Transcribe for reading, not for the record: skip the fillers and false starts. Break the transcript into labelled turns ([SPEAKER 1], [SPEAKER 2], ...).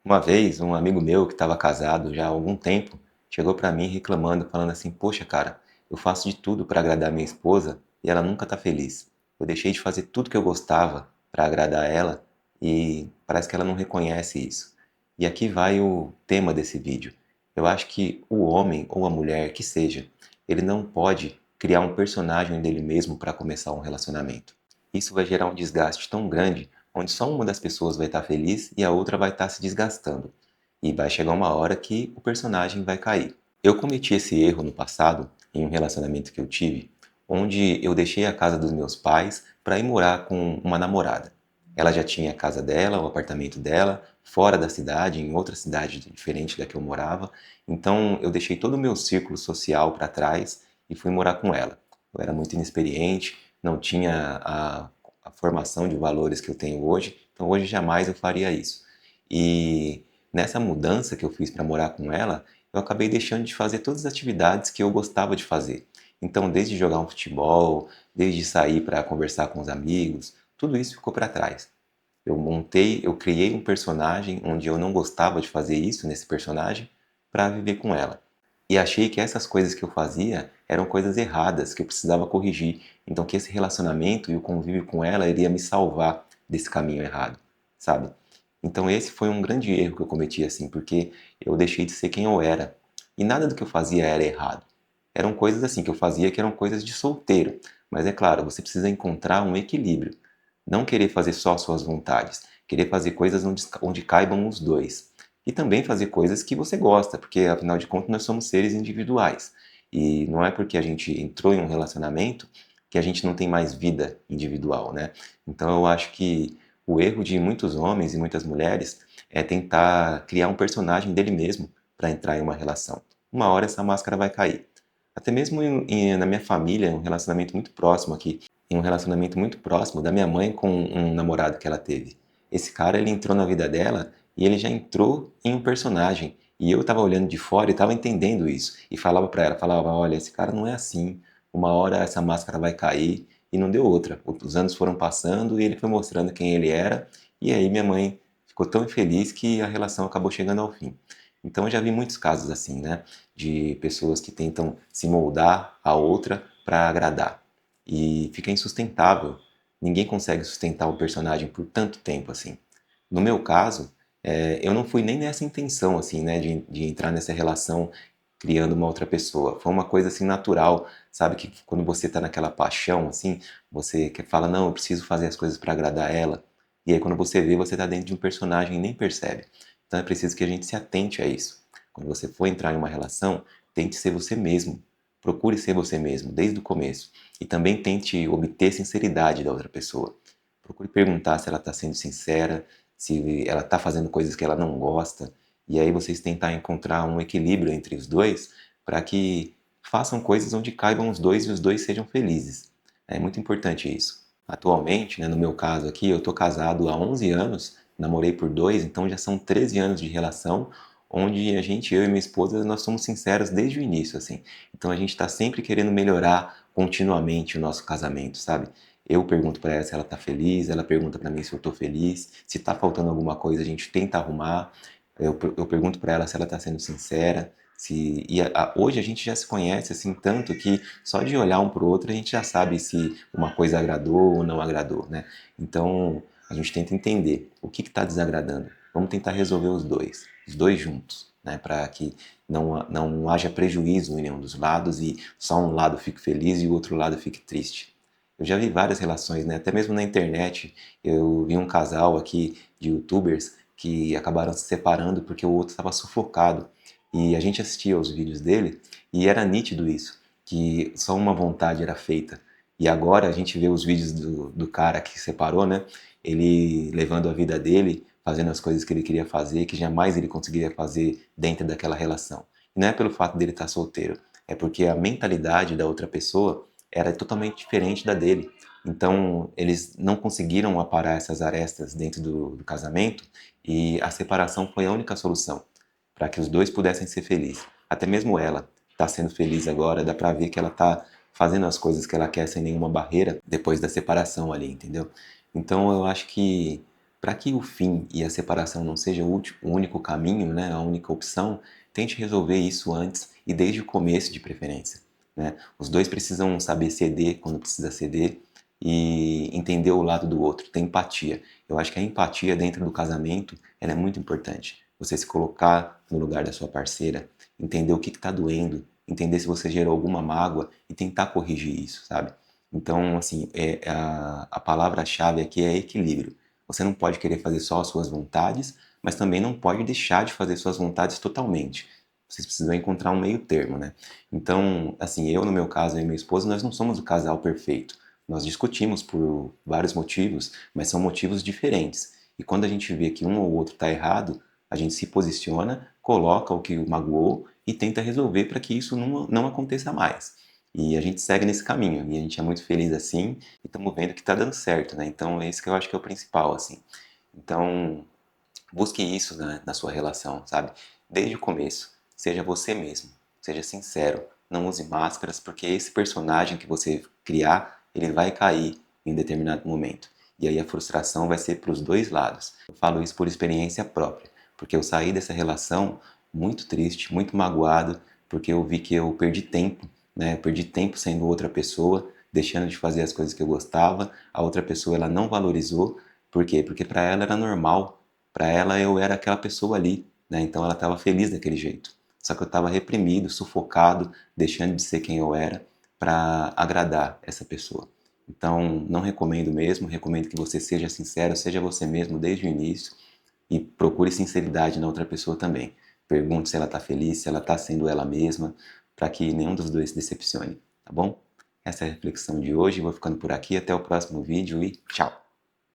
[SPEAKER 1] Uma vez, um amigo meu que estava casado já há algum tempo chegou para mim reclamando, falando assim: Poxa, cara, eu faço de tudo para agradar minha esposa e ela nunca está feliz. Eu deixei de fazer tudo que eu gostava para agradar ela e parece que ela não reconhece isso. E aqui vai o tema desse vídeo. Eu acho que o homem ou a mulher que seja, ele não pode criar um personagem dele mesmo para começar um relacionamento. Isso vai gerar um desgaste tão grande onde só uma das pessoas vai estar feliz e a outra vai estar se desgastando. E vai chegar uma hora que o personagem vai cair. Eu cometi esse erro no passado, em um relacionamento que eu tive, onde eu deixei a casa dos meus pais para ir morar com uma namorada. Ela já tinha a casa dela, o apartamento dela, fora da cidade, em outra cidade diferente da que eu morava. Então eu deixei todo o meu círculo social para trás e fui morar com ela. Eu era muito inexperiente, não tinha a formação de valores que eu tenho hoje, então hoje jamais eu faria isso. E nessa mudança que eu fiz para morar com ela, eu acabei deixando de fazer todas as atividades que eu gostava de fazer. Então, desde jogar um futebol, desde sair para conversar com os amigos, tudo isso ficou para trás. Eu criei um personagem onde eu não gostava de fazer isso nesse personagem para viver com ela. E achei que essas coisas que eu fazia eram coisas erradas, que eu precisava corrigir. Então que esse relacionamento e o convívio com ela iria me salvar desse caminho errado, sabe? Então esse foi um grande erro que eu cometi assim, porque eu deixei de ser quem eu era. E nada do que eu fazia era errado. Eram coisas assim que eu fazia que eram coisas de solteiro. Mas é claro, você precisa encontrar um equilíbrio. Não querer fazer só suas vontades, querer fazer coisas onde caibam os dois. E também fazer coisas que você gosta, porque afinal de contas nós somos seres individuais. E não é porque a gente entrou em um relacionamento que a gente não tem mais vida individual, né? Então eu acho que o erro de muitos homens e muitas mulheres é tentar criar um personagem dele mesmo para entrar em uma relação. Uma hora essa máscara vai cair. Até mesmo na minha família, um relacionamento muito próximo aqui, em um relacionamento muito próximo da minha mãe com um namorado que ela teve. Esse cara, ele entrou na vida dela e ele já entrou em um personagem. E eu tava olhando de fora e tava entendendo isso. E falava pra ela, falava, olha, esse cara não é assim. Uma hora essa máscara vai cair. E não deu outra. Os anos foram passando e ele foi mostrando quem ele era. E aí minha mãe ficou tão infeliz que a relação acabou chegando ao fim. Então eu já vi muitos casos assim, né? De pessoas que tentam se moldar a outra para agradar e fica insustentável. Ninguém consegue sustentar o personagem por tanto tempo assim. No meu caso, eu não fui nem nessa intenção assim, né, de entrar nessa relação criando uma outra pessoa. Foi uma coisa assim natural, sabe que quando você está naquela paixão assim, você que fala não, eu preciso fazer as coisas para agradar ela. E aí quando você vê, você está dentro de um personagem e nem percebe. Então é preciso que a gente se atente a isso. Quando você for entrar em uma relação, tente ser você mesmo. Procure ser você mesmo desde o começo. E também tente obter sinceridade da outra pessoa. Procure perguntar se ela está sendo sincera, se ela está fazendo coisas que ela não gosta. E aí vocês tentar encontrar um equilíbrio entre os dois para que façam coisas onde caibam os dois e os dois sejam felizes. É muito importante isso. Atualmente, né, no meu caso aqui, eu estou casado há 11 anos, namorei por 2, então já são 13 anos de relação, onde a gente, eu e minha esposa, nós somos sinceros desde o início, assim. Então a gente está sempre querendo melhorar continuamente o nosso casamento, sabe? Eu pergunto para ela se ela tá feliz, ela pergunta para mim se eu tô feliz, se tá faltando alguma coisa a gente tenta arrumar. Eu pergunto para ela se ela tá sendo sincera, se hoje a gente já se conhece assim tanto que só de olhar um pro outro a gente já sabe se uma coisa agradou ou não agradou, né? Então a gente tenta entender o que está desagradando. Vamos tentar resolver os dois juntos, né? Para que não haja prejuízo em nenhum dos lados e só um lado fique feliz e o outro lado fique triste. Eu já vi várias relações, né? Até mesmo na internet, eu vi um casal aqui de youtubers que acabaram se separando porque o outro estava sufocado. E a gente assistia os vídeos dele e era nítido isso, que só uma vontade era feita. E agora a gente vê os vídeos do cara que se separou, né? Ele levando a vida dele, fazendo as coisas que ele queria fazer, que jamais ele conseguiria fazer dentro daquela relação. E não é pelo fato dele estar solteiro, é porque a mentalidade da outra pessoa era totalmente diferente da dele. Então, eles não conseguiram aparar essas arestas dentro do casamento e a separação foi a única solução para que os dois pudessem ser felizes. Até mesmo ela está sendo feliz agora, dá para ver que ela está fazendo as coisas que ela quer sem nenhuma barreira depois da separação ali, entendeu? Então, eu acho que para que o fim e a separação não seja o único caminho, né, a única opção, tente resolver isso antes e desde o começo de preferência, né? Os dois precisam saber ceder quando precisa ceder e entender o lado do outro, ter empatia. Eu acho que a empatia dentro do casamento ela é muito importante. Você se colocar no lugar da sua parceira, entender o que está doendo, entender se você gerou alguma mágoa e tentar corrigir isso, sabe? Então, assim, a palavra-chave aqui é equilíbrio. Você não pode querer fazer só as suas vontades, mas também não pode deixar de fazer suas vontades totalmente. Vocês precisam encontrar um meio termo, né? Então, assim, eu no meu caso e minha esposa, nós não somos o casal perfeito. Nós discutimos por vários motivos, mas são motivos diferentes. E quando a gente vê que um ou outro está errado, a gente se posiciona, coloca o que o magoou e tenta resolver para que isso não aconteça mais. E a gente segue nesse caminho, e a gente é muito feliz assim, e estamos vendo que está dando certo, né? Então, esse que eu acho que é o principal, assim. Então, busque isso na sua relação, sabe? Desde o começo. Seja você mesmo. Seja sincero. Não use máscaras, porque esse personagem que você criar, ele vai cair em determinado momento. E aí a frustração vai ser para os dois lados. Eu falo isso por experiência própria, porque eu saí dessa relação muito triste, muito magoado, porque eu vi que eu perdi tempo, né? Eu perdi tempo sendo outra pessoa, deixando de fazer as coisas que eu gostava. A outra pessoa ela não valorizou. Por quê? Porque para ela era normal, para ela eu era aquela pessoa ali, né? Então ela estava feliz daquele jeito. Só que eu estava reprimido, sufocado, deixando de ser quem eu era para agradar essa pessoa. Então não recomendo mesmo, recomendo que você seja sincero, seja você mesmo desde o início e procure sinceridade na outra pessoa também. Pergunte se ela está feliz, se ela está sendo ela mesma, para que nenhum dos dois se decepcione, tá bom? Essa é a reflexão de hoje, vou ficando por aqui, até o próximo vídeo e tchau!